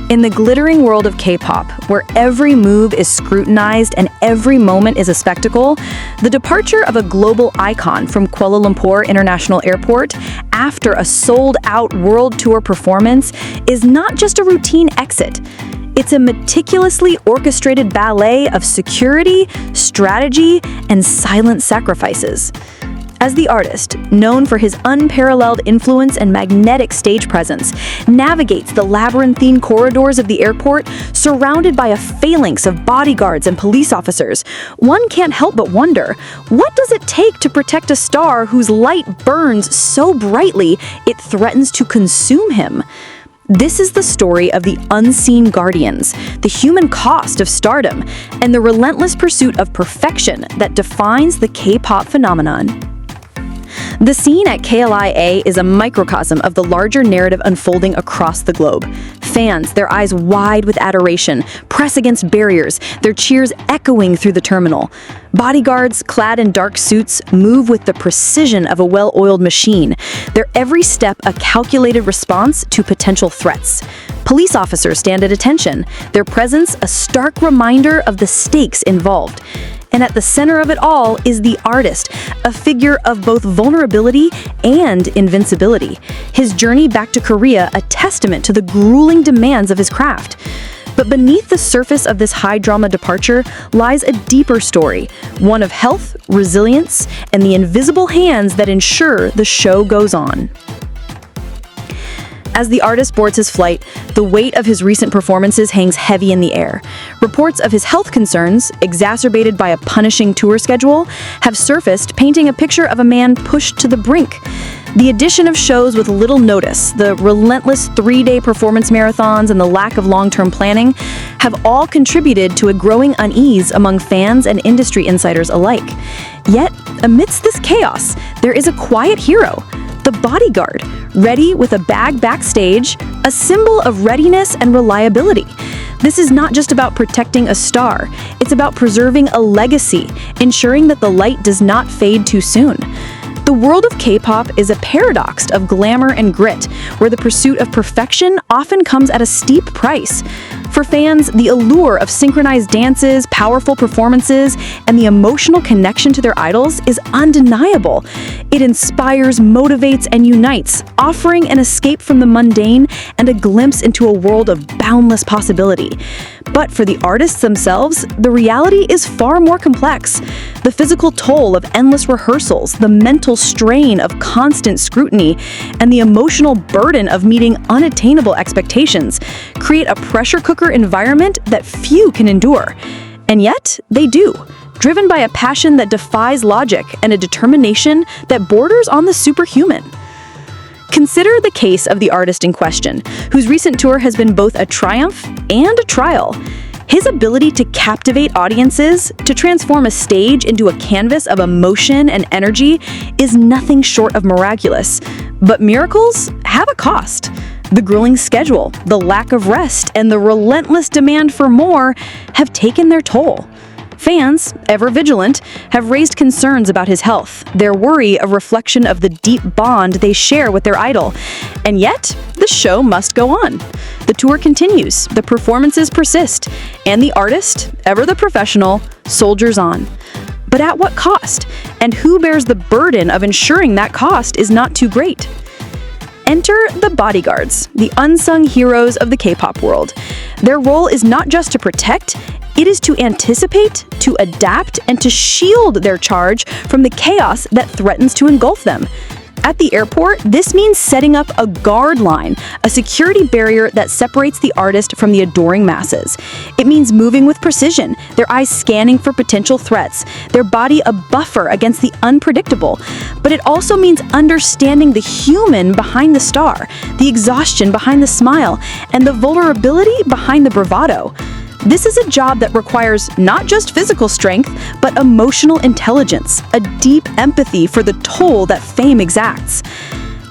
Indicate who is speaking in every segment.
Speaker 1: In the glittering world of K-pop, where every move is scrutinized and every moment is a spectacle, the departure of a global icon from Kuala Lumpur International Airport after a sold-out world tour performance is not just a routine exit. It's a meticulously orchestrated ballet of security, strategy, and silent sacrifices. As the artist, known for his unparalleled influence and magnetic stage presence, navigates the labyrinthine corridors of the airport surrounded by a phalanx of bodyguards and police officers, one can't help but wonder, what does it take to protect a star whose light burns so brightly it threatens to consume him? This is the story of the unseen guardians, the human cost of stardom, and the relentless pursuit of perfection that defines the K-pop phenomenon. The scene at KLIA is a microcosm of the larger narrative unfolding across the globe. Fans, their eyes wide with adoration, press against barriers, their cheers echoing through the terminal. Bodyguards, clad in dark suits, move with the precision of a well-oiled machine, their every step a calculated response to potential threats. Police officers stand at attention, their presence a stark reminder of the stakes involved. And at the center of it all is the artist, a figure of both vulnerability and invincibility. His journey back to Korea a testament to the grueling demands of his craft. But beneath the surface of this high-drama departure lies a deeper story, one of health, resilience, and the invisible hands that ensure the show goes on. As the artist boards his flight, the weight of his recent performances hangs heavy in the air. Reports of his health concerns, exacerbated by a punishing tour schedule, have surfaced, painting a picture of a man pushed to the brink. The addition of shows with little notice, the relentless 3-day performance marathons, and the lack of long-term planning have all contributed to a growing unease among fans and industry insiders alike. Yet, amidst this chaos, there is a quiet hero, the bodyguard, ready with a bag backstage, a symbol of readiness and reliability. This is not just about protecting a star, it's about preserving a legacy, ensuring that the light does not fade too soon. The world of K-pop is a paradox of glamour and grit, where the pursuit of perfection often comes at a steep price. For fans, the allure of synchronized dances, powerful performances, and the emotional connection to their idols is undeniable. It inspires, motivates, and unites, offering an escape from the mundane and a glimpse into a world of boundless possibility. But for the artists themselves, the reality is far more complex. The physical toll of endless rehearsals, the mental strain of constant scrutiny, and the emotional burden of meeting unattainable expectations create a pressure cooker environment that few can endure. And yet, they do, driven by a passion that defies logic and a determination that borders on the superhuman. Consider the case of the artist in question, whose recent tour has been both a triumph and a trial. His ability to captivate audiences, to transform a stage into a canvas of emotion and energy, is nothing short of miraculous. But miracles have a cost. The grueling schedule, the lack of rest, and the relentless demand for more have taken their toll. Fans, ever vigilant, have raised concerns about his health, their worry a reflection of the deep bond they share with their idol. And yet, the show must go on. The tour continues, the performances persist, and the artist, ever the professional, soldiers on. But at what cost? And who bears the burden of ensuring that cost is not too great? Enter the bodyguards, the unsung heroes of the K-pop world. Their role is not just to protect, it is to anticipate, to adapt, and to shield their charge from the chaos that threatens to engulf them. At the airport, this means setting up a guard line, a security barrier that separates the artist from the adoring masses. It means moving with precision, their eyes scanning for potential threats, their body a buffer against the unpredictable. But it also means understanding the human behind the star, the exhaustion behind the smile, and the vulnerability behind the bravado. This is a job that requires not just physical strength, but emotional intelligence, a deep empathy for the toll that fame exacts.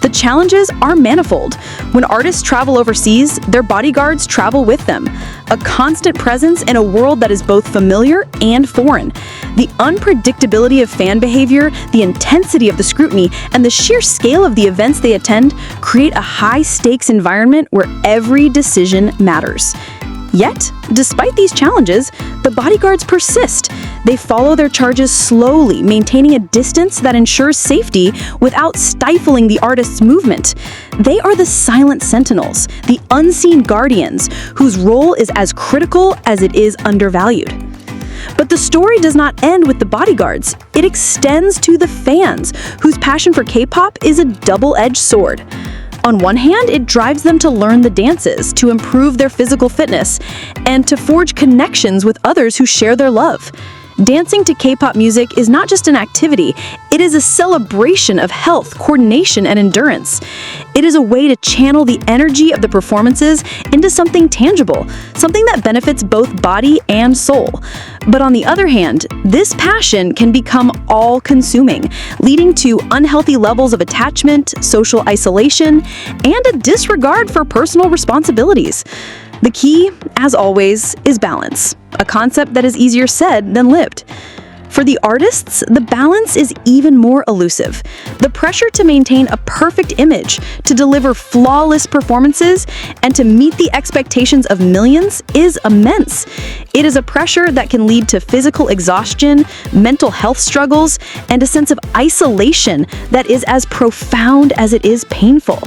Speaker 1: The challenges are manifold. When artists travel overseas, their bodyguards travel with them, a constant presence in a world that is both familiar and foreign. The unpredictability of fan behavior, the intensity of the scrutiny, and the sheer scale of the events they attend create a high-stakes environment where every decision matters. Yet, despite these challenges, the bodyguards persist. They follow their charges slowly, maintaining a distance that ensures safety without stifling the artist's movement. They are the silent sentinels, the unseen guardians, whose role is as critical as it is undervalued. But the story does not end with the bodyguards. It extends to the fans, whose passion for K-pop is a double-edged sword. On one hand, it drives them to learn the dances, to improve their physical fitness, and to forge connections with others who share their love. Dancing to K-pop music is not just an activity, it is a celebration of health, coordination, and endurance. It is a way to channel the energy of the performances into something tangible, something that benefits both body and soul. But on the other hand, this passion can become all-consuming, leading to unhealthy levels of attachment, social isolation, and a disregard for personal responsibilities. The key, as always, is balance, a concept that is easier said than lived. For the artists, the balance is even more elusive. The pressure to maintain a perfect image, to deliver flawless performances, and to meet the expectations of millions is immense. It is a pressure that can lead to physical exhaustion, mental health struggles, and a sense of isolation that is as profound as it is painful.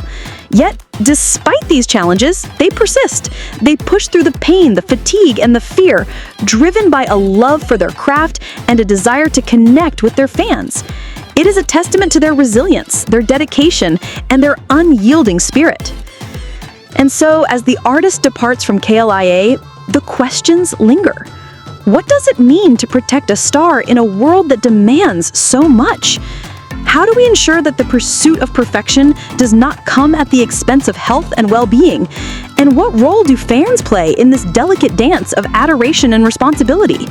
Speaker 1: Yet, despite these challenges, they persist. They push through the pain, the fatigue, and the fear, driven by a love for their craft and a desire to connect with their fans. It is a testament to their resilience, their dedication, and their unyielding spirit. And so, as the artist departs from KLIA, the questions linger. What does it mean to protect a star in a world that demands so much? How do we ensure that the pursuit of perfection does not come at the expense of health and well-being? And what role do fans play in this delicate dance of adoration and responsibility?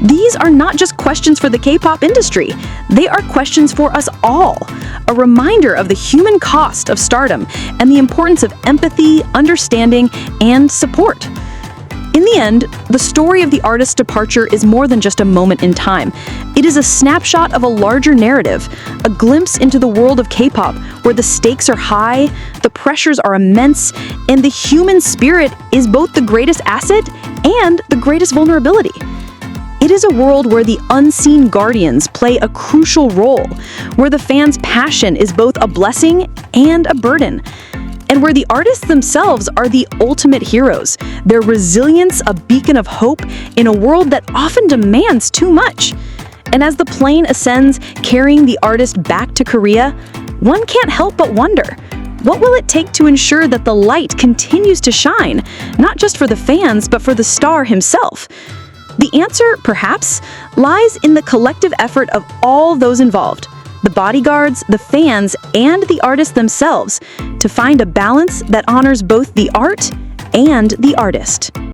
Speaker 1: These are not just questions for the K-pop industry. They are questions for us all, a reminder of the human cost of stardom and the importance of empathy, understanding, and support. In the end, the story of the artist's departure is more than just a moment in time. It is a snapshot of a larger narrative, a glimpse into the world of K-pop, where the stakes are high, the pressures are immense, and the human spirit is both the greatest asset and the greatest vulnerability. It is a world where the unseen guardians play a crucial role, where the fans' passion is both a blessing and a burden, and where the artists themselves are the ultimate heroes, their resilience a beacon of hope in a world that often demands too much. And as the plane ascends, carrying the artist back to Korea, one can't help but wonder, what will it take to ensure that the light continues to shine, not just for the fans, but for the star himself? The answer, perhaps, lies in the collective effort of all those involved, the bodyguards, the fans, and the artists themselves, to find a balance that honors both the art and the artist.